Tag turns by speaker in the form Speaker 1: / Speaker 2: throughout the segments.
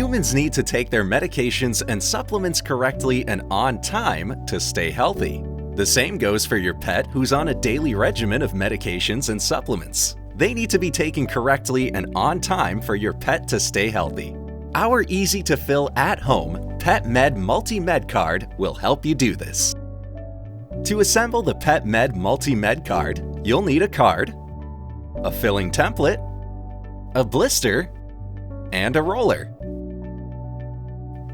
Speaker 1: Humans need to take their medications and supplements correctly and on time to stay healthy. The same goes for your pet who's on a daily regimen of medications and supplements. They need to be taken correctly and on time for your pet to stay healthy. Our easy-to-fill at-home Pet Med Multi-Med card will help you do this. To assemble the Pet Med Multi-Med card, you'll need a card, a filling template, a blister, and a roller.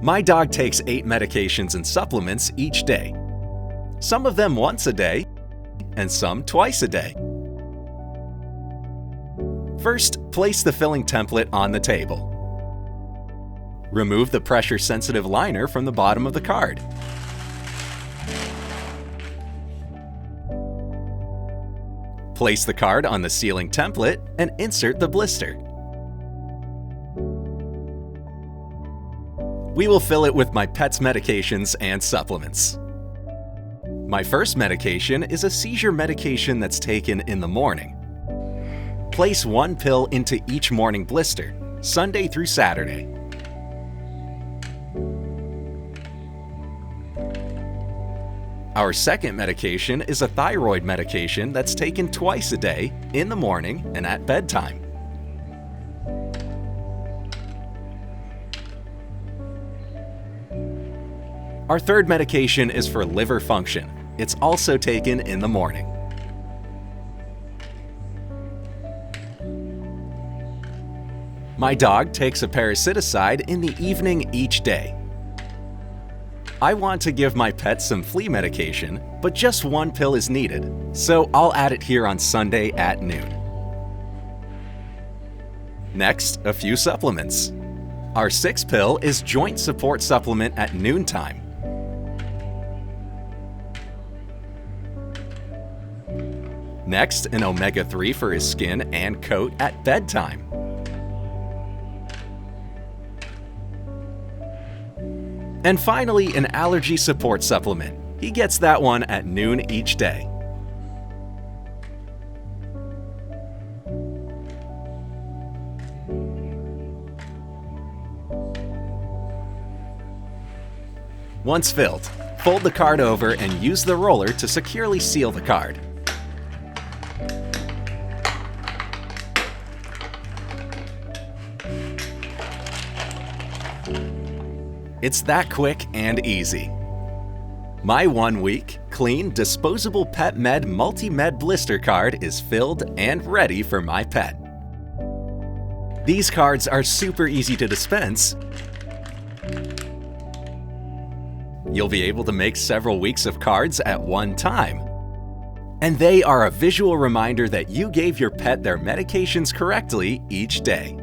Speaker 1: My dog takes 8 medications and supplements each day. Some of them once a day, and some twice a day. First, place the filling template on the table. Remove the pressure-sensitive liner from the bottom of the card. Place the card on the sealing template and insert the blister. We will fill it with my pet's medications and supplements. My first medication is a seizure medication that's taken in the morning. Place 1 pill into each morning blister, Sunday through Saturday. Our second medication is a thyroid medication that's taken twice a day, in the morning and at bedtime. Our third medication is for liver function. It's also taken in the morning. My dog takes a parasiticide in the evening each day. I want to give my pet some flea medication, but just 1 pill is needed, so I'll add it here on Sunday at noon. Next, a few supplements. Our 6th pill is joint support supplement at noontime. Next, an omega-3 for his skin and coat at bedtime. And finally, an allergy support supplement. He gets that one at noon each day. Once filled, fold the card over and use the roller to securely seal the card. It's that quick and easy. My 1-week, clean, disposable Pet Med Multi-Med blister card is filled and ready for my pet. These cards are super easy to dispense. You'll be able to make several weeks of cards at one time. And they are a visual reminder that you gave your pet their medications correctly each day.